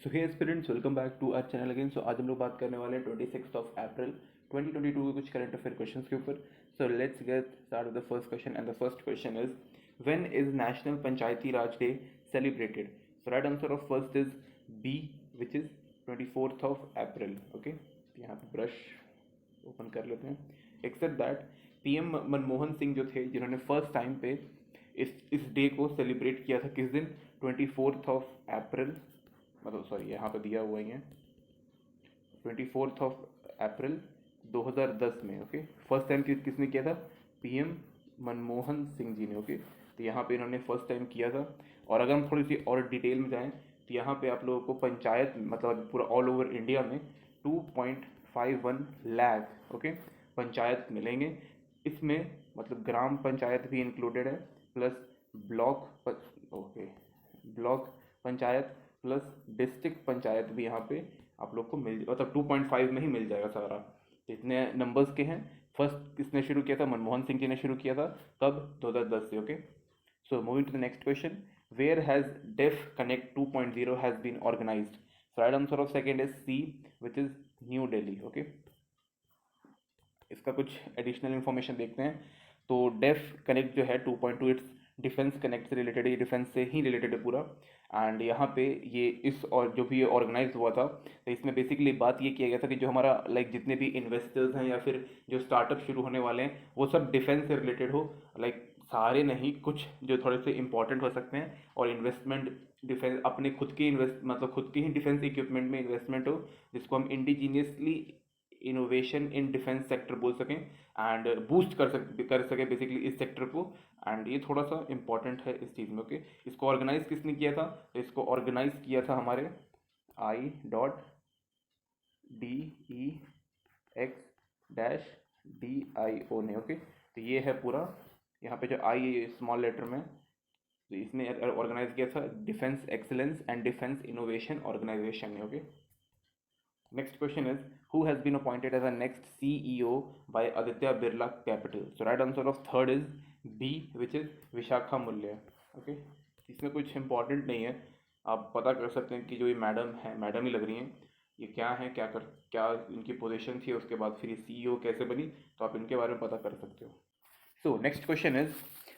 So hey students, welcome back to our channel again. So आज हम लोग बात करने वाले हैं 26 अप्रैल 2022 के कुछ करंट अफेयर क्वेश्चन के ऊपर। So let's get start with the first question and the first question is when is national Panchayati Raj day celebrated. So right answer of first is B which is 24 April. Okay, यहाँ पे brush open कर लेते हैं। Except that PM Manmohan Singh जो थे, जिन्होंने first time पे इस डे को सेलिब्रेट किया था किस दिन, 24 अप्रैल, मतलब सॉरी यहाँ पे दिया हुआ ही है 24 अप्रैल 2010 में। ओके, फर्स्ट टाइम किसने किया था, पीएम मनमोहन सिंह जी ने। ओके, तो यहाँ पे इन्होंने फर्स्ट टाइम किया था। और अगर हम थोड़ी सी और डिटेल में जाएं तो यहाँ पे आप लोगों को पंचायत, मतलब पूरा ऑल ओवर इंडिया में 2.51 लाख ओके पंचायत मिलेंगे। इसमें मतलब ग्राम पंचायत भी इंक्लूडेड है, plus block okay block panchayat plus district panchayat भी यहाँ पे आप लोग को मिल, मतलब 2.5 में ही मिल जाएगा सारा। इतने नंबर्स के हैं। फर्स्ट किसने शुरू किया था, मनमोहन सिंह जी ने शुरू किया था, कब, 2010 से। Okay, so moving to the next question, where has Def Connect 2.0 has been organised. So right answer of second is C which is New Delhi. Okay, इसका कुछ एडिशनल इन्फॉर्मेशन देखते हैं। तो डेफ कनेक्ट जो है 2.2 इट्स डिफेंस कनेक्ट से related है, ये डिफेंस से ही रिलेटेड है पूरा। एंड यहाँ पे ये इस और जो भी ऑर्गेनाइज हुआ था, तो इसमें बेसिकली बात ये किया गया था कि जो हमारा लाइक जितने भी इन्वेस्टर्स हैं या फिर जो स्टार्टअप शुरू होने वाले हैं वो सब डिफेंस से रिलेटेड हो। लाइक सारे नहीं, कुछ जो थोड़े से इंपॉर्टेंट हो सकते हैं, और इन्वेस्टमेंट डिफेंस अपने खुद के इन्वेस्ट, मतलब खुद के ही डिफेंस इक्विपमेंट में इन्वेस्टमेंट हो, जिसको हम indigenously innovation in defence sector बोल सकें एंड बूस्ट कर सके बेसिकली इस सेक्टर को। एंड ये थोड़ा सा इंपॉर्टेंट है इस चीज़ में। ओके, इसको ऑर्गेनाइज किसने किया था, तो इसको ऑर्गेनाइज किया था हमारे I.DEX-DIO ने। ओके, तो ये है पूरा, यहाँ पे जो आई स्मॉल लेटर में, तो इसने ऑर्गेनाइज किया था defence excellence and defence innovation organisation ने। Okay, next question is who has been appointed as the next CEO by Aditya Birla Capital. So right answer of third is B which is Vishakha मूल्य। Okay, इसमें कुछ important नहीं है, आप पता कर सकते हैं कि जो ये मैडम है, मैडम ही लग रही हैं, ये क्या है, क्या इनकी पोजीशन थी, उसके बाद फिर ये CEO कैसे बनी, तो आप इनके बारे में पता कर सकते हो। So next question is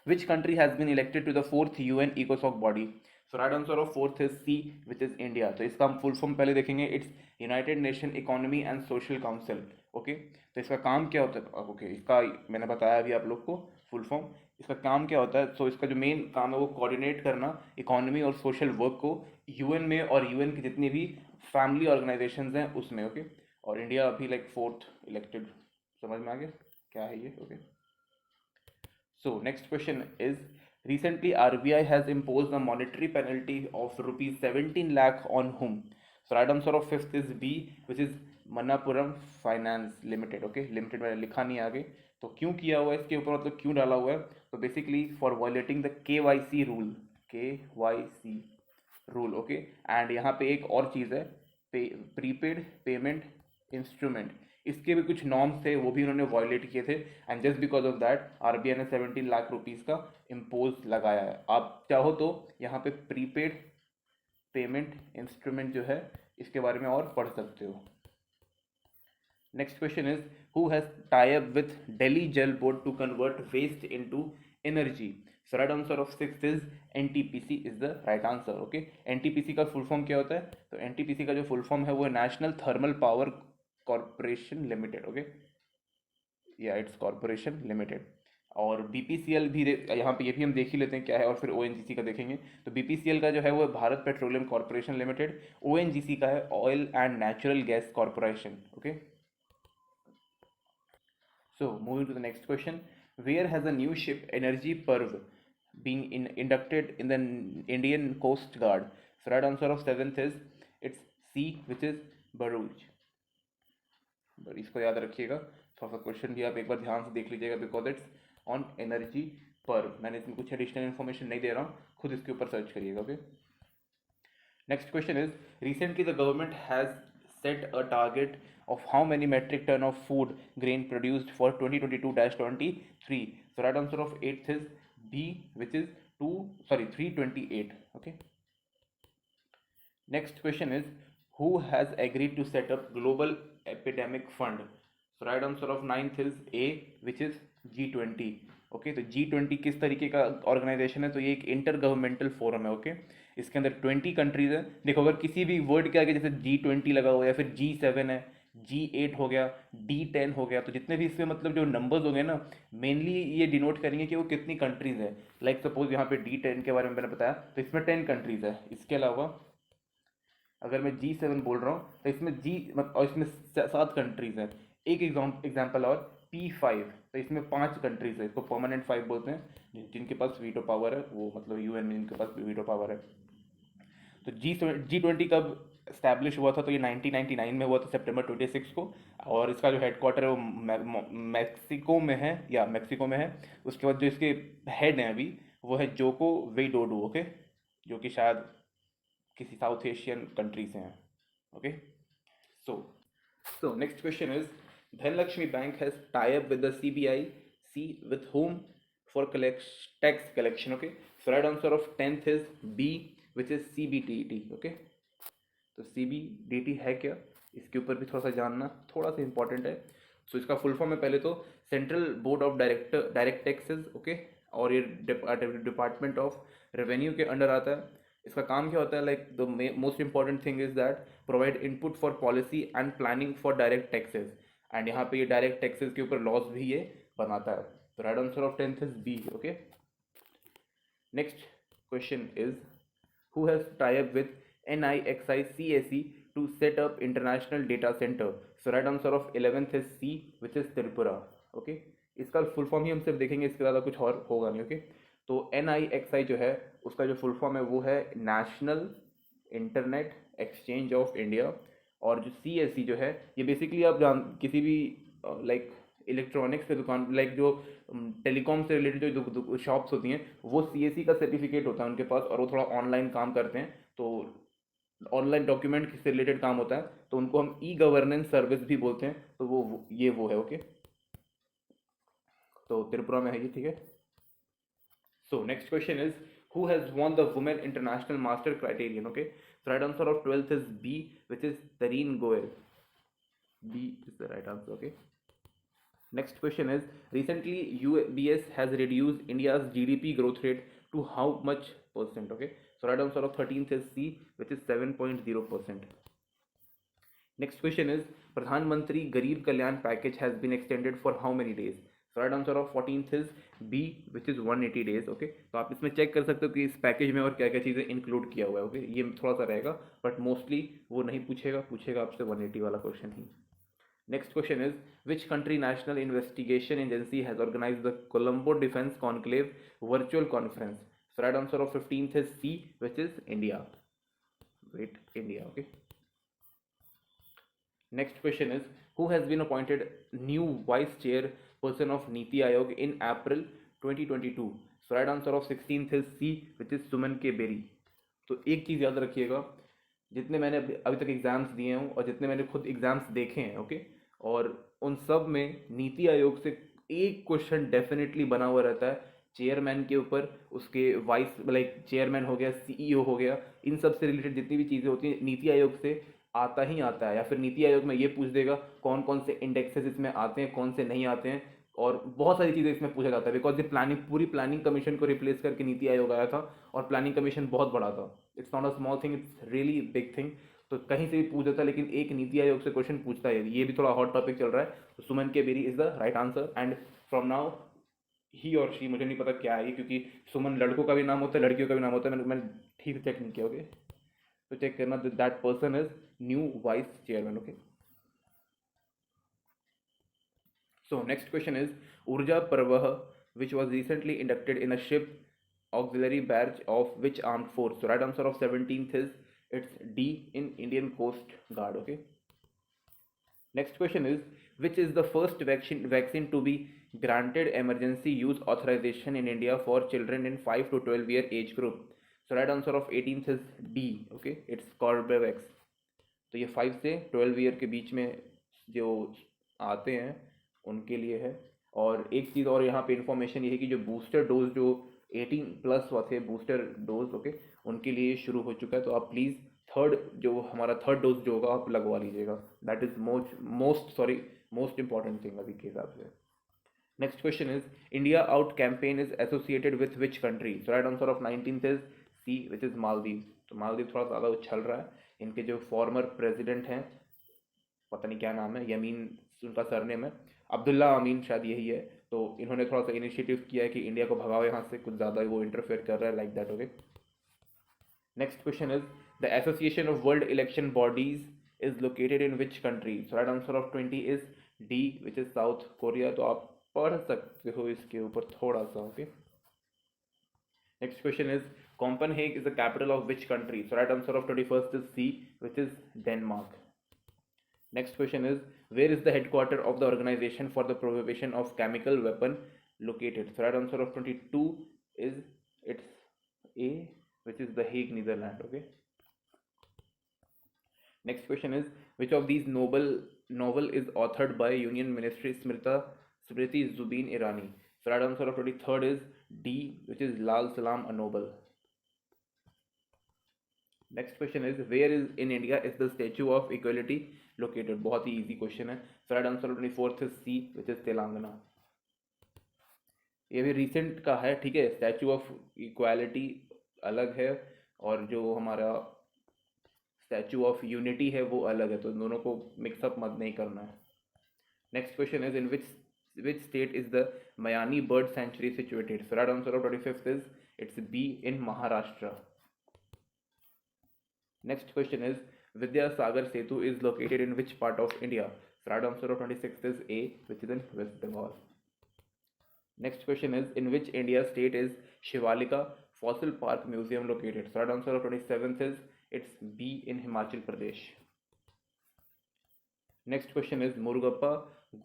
which country has been elected to the fourth UN ECOSOC body. So right answer of fourth is C which is India. तो इसका हम फुल फॉर्म पहले देखेंगे, it's United nation economy and social council. Okay, तो इसका काम क्या होता है, ओके इसका मैंने बताया अभी आप लोग को फुल फॉर्म। इसका काम क्या होता है, तो इसका जो मेन काम है वो कोऑर्डिनेट करना इकोनॉमी और सोशल वर्क को यूएन में, और यूएन की जितनी भी फैमिली ऑर्गेनाइजेशंस हैं उसमें। ओके, और इंडिया अभी लाइक फोर्थ इलेक्टेड, समझ में आ गया क्या है ये। Okay, so next question is recently RBI has imposed a monetary penalty of rupees 17 lakh on whom. So right answer of fifth is B which is Manappuram Finance Limited. Okay, limited मैंने लिखा नहीं आगे, तो क्यों किया हुआ है इसके ऊपर, मतलब क्यों डाला हुआ है, तो basically for violating the KYC rule, KYC rule. Okay, and यहाँ पे एक और चीज़ है, प्रीपेड पेमेंट इंस्ट्रूमेंट, इसके भी कुछ नॉर्म्स थे, वो भी उन्होंने वायलेट किए थे, and just because of that RBI ने 17 लाख रुपीज़ का इम्पोज लगाया है। आप चाहो तो यहाँ पे प्रीपेड पेमेंट इंस्ट्रूमेंट जो है इसके बारे में और पढ़ सकते हो। Next question is who has tie up with Delhi Jal board to convert waste into energy. So right answer of six is NTPC is the right answer. Okay, NTPC का फुल फॉर्म क्या होता है, तो एनटीपीसी का जो फुल फॉर्म है वो national thermal power corporation limited. Okay, या इट्स कॉरपोरेशन लिमिटेड। और बीपीसीएल भी यहाँ पे ये भी हम देख ही लेते हैं क्या है, और फिर ओएनजीसी का देखेंगे। तो बीपीसीएल का जो है वो Bharat petroleum corporation limited, ONGC का है oil and natural gas corporation. Okay, so moving to the next question, where has the new ship Energy Parv been inducted in the Indian Coast Guard? So right answer of seventh is it's C which is Baruch। इसको याद रखिएगा, थोड़ा सा question भी आप एक बार ध्यान से देख लीजिएगा, बिकॉज इट्स ऑन एनर्जी पर्व। मैंने इसमें कुछ एडिशनल इन्फॉर्मेशन नहीं दे रहा हूँ, खुद इसके ऊपर सर्च करिएगा। Okay, next question is recently the government has set a target of how many metric ton of food grain produced for 2022-23. So right answer of 8th is B which is 328. Okay, Next question is, who has agreed to set up Global Epidemic Fund? So right answer of ninth is A, which is G20. Okay, तो G20 किस तरीके का organisation है? तो ये एक inter governmental forum है. Okay, इसके अंदर 20 कंट्रीज है. देखो, अगर किसी भी वर्ड के आगे जैसे G20 लगा हुआ है, या फिर G7 है, G8 हो गया, D10 हो गया, तो जितने भी इसमें मतलब जो नंबर्स हो गए ना, मेनली ये डिनोट करेंगे कि वो कितनी कंट्रीज है. लाइक सपोज यहाँ पे D10 के बारे में मैंने बताया, तो इसमें 10 कंट्रीज है. इसके अलावा अगर मैं G7 बोल रहा हूँ, तो इसमें और इसमें 7 कंट्रीज हैं. एक एग्जाम्पल और P5, तो इसमें 5 कंट्रीज है. इसको परमानेंट 5 बोलते हैं, जिनके पास वीटो पावर है, वो मतलब यूएन में जिनके पास वीटो पावर है. तो G20 कब स्टैब्लिश हुआ था? तो ये 1999 में हुआ था, सितंबर 26 को. और इसका जो हेडक्वार्टर है वो मैक्सिको में है, या मैक्सिको में है. उसके बाद जो इसके हेड हैं अभी, वो है जोको विडोडो. ओके, जो कि शायद किसी साउथ एशियन कंट्री से हैं. Okay, so next question is, Dhanlaxmi bank has tie up with the CBIC with whom for tax collection. Okay, so right answer of 10th is B, which is CBDT. okay, तो CBDT है क्या, इसके ऊपर भी थोड़ा सा जानना थोड़ा सा इंपॉर्टेंट है. सो इसका फुल फॉर्म है पहले तो central board of direct taxes. Okay, और ये डिपार्टमेंट ऑफ रेवेन्यू के अंडर आता है. इसका काम क्या होता है? Like the most important thing is that provide input for policy and planning for direct taxes. And यहाँ पे ये डायरेक्ट टैक्सेस के ऊपर लॉज भी ये बनाता है. तो right answer of 10th is B. Okay, next question is, who has tie up with NIXI CSE to set up international data center. So right answer of 11th is C, which is Tripura. okay, इसका full form ही हम सिर्फ देखेंगे, इसके ज़्यादा कुछ और होगा नहीं. ओके, तो NIXI जो है उसका जो फुल फॉर्म है वो है national internet exchange of India. और जो CSE जो है, ये बेसिकली आप किसी भी लाइक इलेक्ट्रॉनिक्स के दुकान, लाइक जो टेलीकॉम से रिलेटेड जो शॉप्स होती हैं, वो CSE का सर्टिफिकेट होता है उनके पास, और वो थोड़ा ऑनलाइन काम करते हैं. तो ऑनलाइन डॉक्यूमेंट से रिलेटेड काम होता है, तो उनको हम E-गवर्नेंस सर्विस भी बोलते हैं. तो वो है. ओके, तो त्रिपुरा में है ये. ठीक है, so next question is, who has won the women international master criterion. Okay, so right answer of 12th is B, which is Tareen Goel. B is the right answer. Okay, next question is, recently UBS has reduced India's GDP growth rate to how much percent? Okay, so right answer of 13th is C, which is 7.0%. Next question is, Pradhan Mantri Garib Kalyan package has been extended for how many days? So right answer of 14th is B, which is 180 days. Okay, तो आप इसमें check कर सकते हो कि इस package में और क्या क्या चीज़ें इंक्लूड किया हुआ है. ओके, ये थोड़ा सा रहेगा, बट मोस्टली वो नहीं पूछेगा आपसे 180 वाला question he. Next question is, which country national investigation agency has organized the Colombo Defense Conclave virtual conference? So right answer of 15th is C, which is India. Wait, India. Okay. Next question is, who has been appointed new vice chairperson of Niti Aayog in April 2022? So right answer of 16th is C, which is Suman K. Berry. तो एक चीज़ याद रखिएगा, जितने मैंने अभी तक exams दिए हूँ और जितने मैंने खुद एग्जाम्स देखे हैं, ओके, और उन सब में नीति आयोग से एक क्वेश्चन डेफिनेटली बना हुआ रहता है चेयरमैन के ऊपर, उसके वाइस लाइक चेयरमैन हो गया, CEO हो गया, इन सब से रिलेटेड जितनी भी चीज़ें होती हैं नीति आयोग से आता ही आता है. या फिर नीति आयोग में ये पूछ देगा कौन कौन से इंडेक्सेस इसमें आते हैं, कौन से नहीं आते हैं, और बहुत सारी चीज़ें इसमें पूछा जाता है. बिकॉज ये पूरी प्लानिंग कमीशन को रिप्लेस करके नीति आयोग आया था, और प्लानिंग कमीशन बहुत बड़ा था. It's not a small thing, it's really big thing. तो कहीं से भी पूछ देता है, लेकिन एक नीति आयोग से क्वेश्चन पूछता है. ये भी थोड़ा हॉट टॉपिक चल रहा है. तो Suman K Berry is the right answer. And from now he और शी, मुझे नहीं पता क्या है, क्योंकि सुमन लड़कों का भी नाम होता है, लड़कियों का भी नाम होता है. मैंने ठीक से चेक नहीं किया. ओके, तो चेक करना, that person is new vice chairman. Okay, so next question is, Urja Parvah, which was recently inducted in a ship auxiliary badge of which armed force? So right answer of 17th is it's D, in Indian Coast Guard. Okay, next question is, which is the first vaccine to be granted emergency use authorization in India for children in 5 to 12 year age group? So right answer of 18th is D. Okay, it's Corbevax. तो ये 5 से 12 year के बीच में जो आते हैं उनके लिए है. और एक चीज़ और यहाँ पे इन्फॉर्मेशन ये है कि जो बूस्टर डोज जो 18 प्लस थे बूस्टर डोज, ओके, उनके लिए शुरू हो चुका है. तो आप प्लीज़ थर्ड जो हमारा थर्ड डोज जो होगा आप लगवा लीजिएगा, that is most important thing अभी के हिसाब से। Next question is India out campaign is associated with which country? So right answer of 19th is C which is Maldives. तो मालदीव थोड़ा ज़्यादा उछल रहा है, इनके जो फॉर्मर प्रेसिडेंट हैं, पता नहीं क्या नाम है, यमीन उनका सरनेम है, अब्दुल्ला अमीन शायद यही है, तो इन्होंने थोड़ा सा इनिशिएटिव किया है कि इंडिया को भगाओ यहाँ से, कुछ ज़्यादा वो इंटरफेयर कर रहा है, like that. Okay, next question is the association of world election bodies is located in which country? So right answer of 20 is D which is south Korea. तो आप पढ़ सकते हो इसके ऊपर थोड़ा सा। Okay, next question is Copenhagen is the capital of which country? So right answer of 21st is C which is Denmark. Next question is where is the headquarter of the organization for the prohibition of chemical weapon located? So right answer of 22 is it's A which is the Hague, Netherlands. Okay, next question is which of these novel is authored by Union Ministry Smriti Zubin Irani? So right answer of 23rd is D which is Lal Salam a novel. Next question is where is in India is the statue of equality located? बहुत ही easy question है। Right answer 24th is C which is Telangana. ये भी recent का है, ठीक है, statue of equality अलग है और जो हमारा स्टैचू ऑफ यूनिटी है वो अलग है, तो दोनों को मिक्सअप मत नहीं करना है। Next question is in which state is the Mayani bird sanctuary situated? So right answer of 25th is it's be in Maharashtra. Next question is Vidyasagar Setu is located in which part of India? So right answer of 26th is A which is in West Bengal. Next question is in which India state is Shivalika Fossil Park Museum located? So right answer of 27th is it's B in Himachal Pradesh. Next question is Murugappa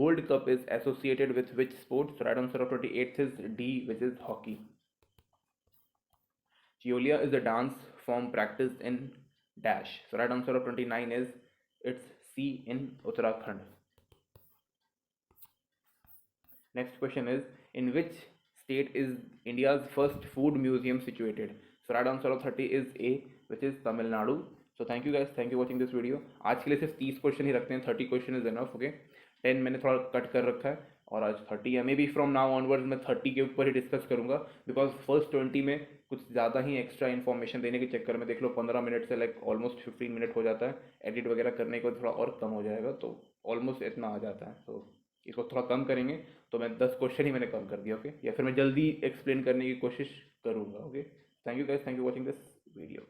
Gold Cup is associated with which sport? So right answer of 28th is D which is hockey. Cheolia is a dance form practiced in dash. So right answer of 29 is it's C in Uttarakhand. Next question is in which state is India's first food museum situated? So right answer of 30 is A which is Tamil Nadu. So thank you guys, thank you watching this video. आज के लिए सिर्फ 30 question ही रखते हैं, 30 question is enough. Okay, 10 मैंने थोड़ा cut कर रखा है और आज 30 है, may be from now onwards मैं 30 के ऊपर ही डिस्कस करूंगा, बिकॉज फर्स्ट 20 में कुछ ज़्यादा ही एक्स्ट्रा इन्फॉर्मेशन देने के चक्कर में देख लो 15 मिनट से लाइक ऑलमोस्ट 15 मिनट हो जाता है, एडिट वगैरह करने के बाद थोड़ा और कम हो जाएगा, तो ऑलमोस्ट इतना आ जाता है, तो इसको थोड़ा कम करेंगे। तो मैं 10 क्वेश्चन ही मैंने कम कर दिया। ओके, या फिर मैं जल्दी एक्सप्लेन करने की कोशिश करूँगा। Okay, thank you guys, thank you watching this video.